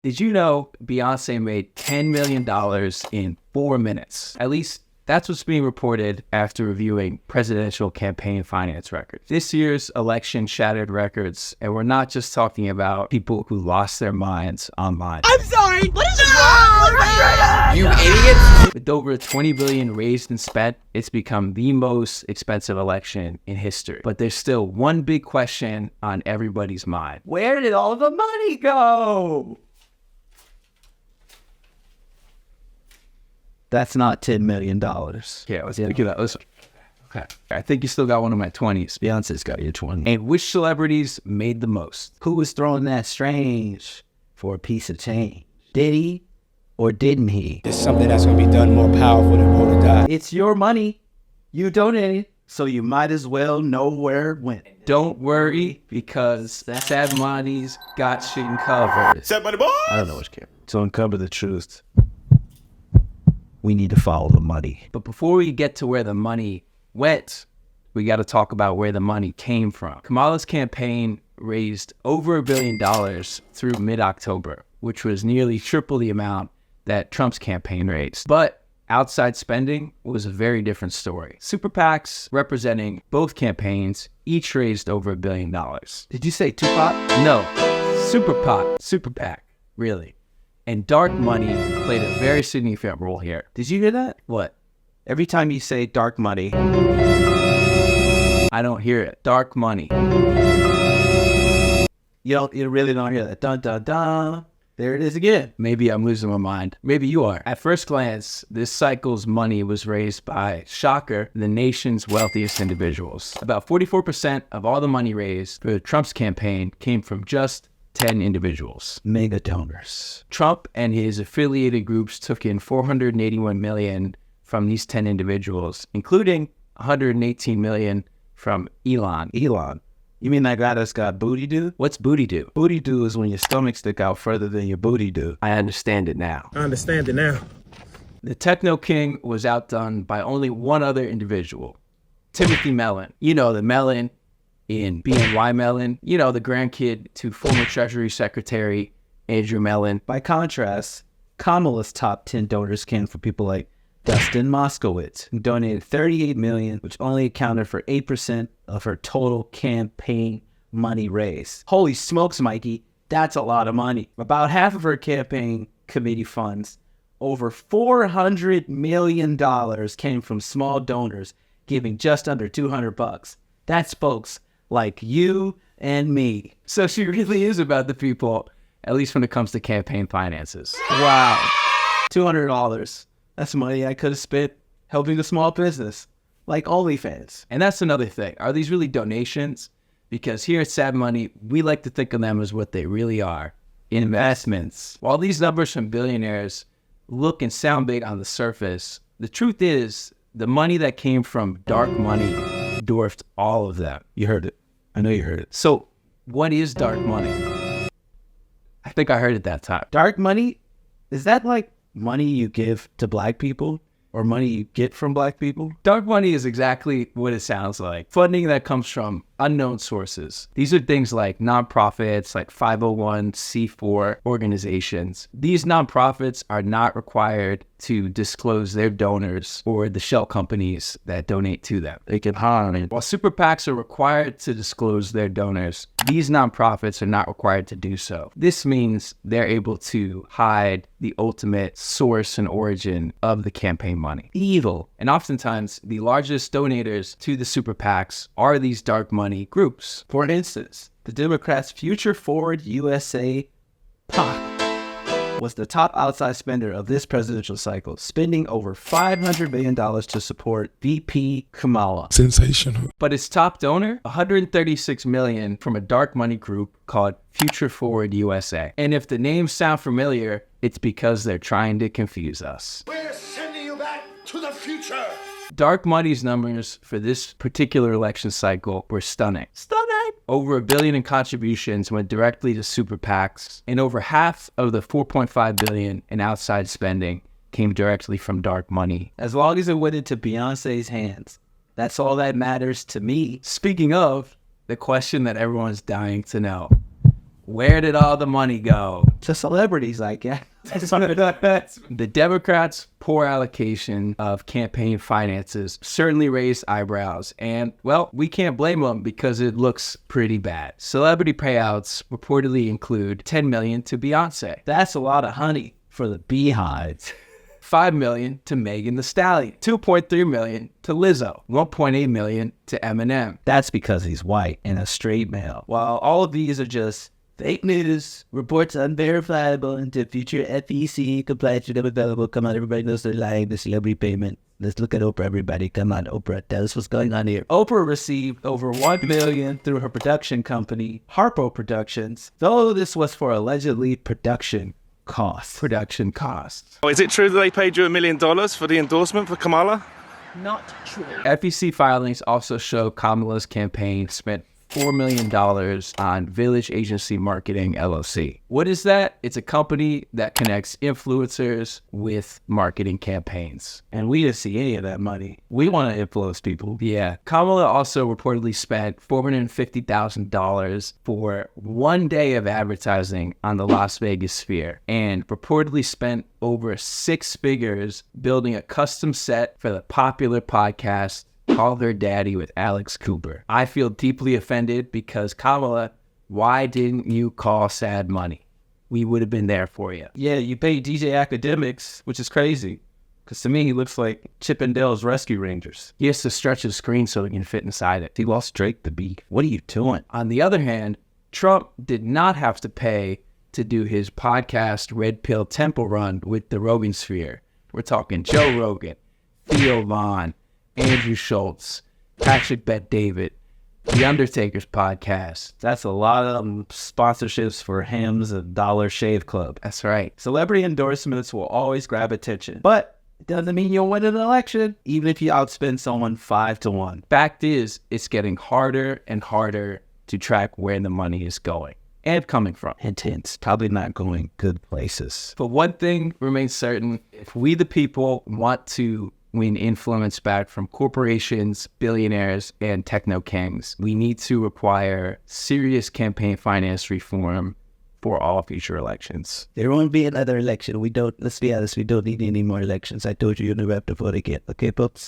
Did you know Beyonce made $10 million in 4 minutes? At least that's what's being reported after reviewing presidential campaign finance records. This year's election shattered records, and we're not just talking about people who lost their minds online. I'm sorry! What is wrong? You idiots! With over $20 billion raised and spent, it's become the most expensive election in history. But there's still one big question on everybody's mind. Where did all the money go? That's not $10 million. Yeah, let's look at that. Okay. I think you still got one of my 20s. Beyonce's got your 20. And which celebrities made the most? Who was throwing that strange for a piece of change? Did he or didn't he? It's something that's going to be done more powerful than roll the dice. It's your money. You donated, so you might as well know where it went. Don't worry, because Sad Money's got you covered. Sad Money boys! I don't know which camera. To uncover the truth, we need to follow the money. But before we get to where the money went, we got to talk about where the money came from. Kamala's campaign raised over $1 billion through mid-October, which was nearly triple the amount that Trump's campaign raised. But outside spending was a very different story. Super PACs representing both campaigns each raised over $1 billion. Did you say Tupac? No, Super PAC, really. And dark money played a very significant role here. Did you hear that? What? Every time you say dark money, I don't hear it. Dark money. you really don't hear that. Dun, dun, dun. There it is again. Maybe I'm losing my mind. Maybe you are. At first glance, this cycle's money was raised by, shocker, the nation's wealthiest individuals. About 44% of all the money raised for Trump's campaign came from just 10 individuals. Mega donors. Trump and his affiliated groups took in $481 million from these 10 individuals, including $118 million from Elon. Elon. You mean that guy that's got booty do? What's booty do? Booty do is when your stomach stick out further than your booty do. I understand it now. I understand it now. The techno king was outdone by only one other individual, Timothy Mellon. You know, the Mellon in BNY Mellon. You know, the grandkid to former Treasury Secretary Andrew Mellon. By contrast, Kamala's top 10 donors came from people like Dustin Moskowitz, who donated $38 million, which only accounted for 8% of her total campaign money raised. Holy smokes, Mikey, that's a lot of money. About half of her campaign committee funds, over $400 million, came from small donors, giving just under $200. That's folks like you and me. So she really is about the people, at least when it comes to campaign finances. Wow, $200. That's money I could have spent helping a small business, like OnlyFans. And that's another thing. Are these really donations? Because here at Sad Money, we like to think of them as what they really are, investments. While these numbers from billionaires look and sound big on the surface, the truth is the money that came from dark money dwarfed all of them. You heard it. I know you heard it. So what is dark money? I think I heard it that time. Dark money? Is that like money you give to black people or money you get from black people? Dark money is exactly what it sounds like. Funding that comes from unknown sources. These are things like nonprofits, like 501c4 organizations. These nonprofits are not required to disclose their donors or the shell companies that donate to them. They can hide. While super PACs are required to disclose their donors, these nonprofits are not required to do so. This means they're able to hide the ultimate source and origin of the campaign money. Evil. And oftentimes, the largest donators to the super PACs are these dark money groups. For instance, the Democrats' Future Forward USA PAC was the top outside spender of this presidential cycle, spending over $500 million to support VP Kamala. Sensational. But its top donor, $136 million from a dark money group called Future Forward USA. And if the names sound familiar, it's because they're trying to confuse us. We're sending you back to the future. Dark money's numbers for this particular election cycle were stunning. Over $1 billion in contributions went directly to super PACs, and over half of the $4.5 billion in outside spending came directly from dark money. As long as it went into Beyonce's hands, that's all that matters to me. Speaking of, the question that everyone's dying to know, Where did all the money go? To celebrities, I guess. The Democrats' poor allocation of campaign finances certainly raised eyebrows, and, well, we can't blame them because it looks pretty bad. Celebrity payouts reportedly include $10 million to Beyonce, That's a lot of honey for the beehives. $5 million to Megan Thee Stallion, $2.3 million to Lizzo, $1.8 million to Eminem. That's because he's white and a straight male. While all of these are just fake news, reports unverifiable until future FEC compliance should have available. Come on, everybody knows they're lying. The celebrity payment. Let's look at Oprah, everybody. Come on, Oprah. Tell us what's going on here. Oprah received over $1 million through her production company, Harpo Productions, though this was for allegedly production costs. Production costs. Oh, is it true that they paid you $1 million for the endorsement for Kamala? FEC filings also show Kamala's campaign spent $4 million on Village Agency Marketing, LLC. What is that? It's a company that connects influencers with marketing campaigns. And we didn't see any of that money. We want to influence people. Yeah. Kamala also reportedly spent $450,000 for one day of advertising on the Las Vegas Sphere, and reportedly spent over 6 figures building a custom set for the popular podcast Call Her Daddy with Alex Cooper. I feel deeply offended because, Kamala, why didn't you call Sad Money? We would have been there for you. Yeah, you pay DJ Academics, which is crazy. Because to me, he looks like Chippendale's Rescue Rangers. He has to stretch his screen so he can fit inside it. He lost Drake the beat. What are you doing? On the other hand, Trump did not have to pay to do his podcast Red Pill Temple Run with the Rogan Sphere. We're talking Joe Rogan, Theo Vaughn, Andrew Schultz, Patrick Bet-David, The Undertaker's podcast. That's a lot of sponsorships for Hims and Dollar Shave Club. That's right. Celebrity endorsements will always grab attention, but it doesn't mean you'll win an election, even if you outspend someone 5-1. Fact is, it's getting harder and harder to track where the money is going and coming from. Intense. Probably not going good places. But one thing remains certain: if we the people want to win influence back from corporations, billionaires, and techno kings, we need to require serious campaign finance reform for all future elections. There won't be another election. Let's be honest, we don't need any more elections. I told you, you'll never have to vote again. Okay, folks?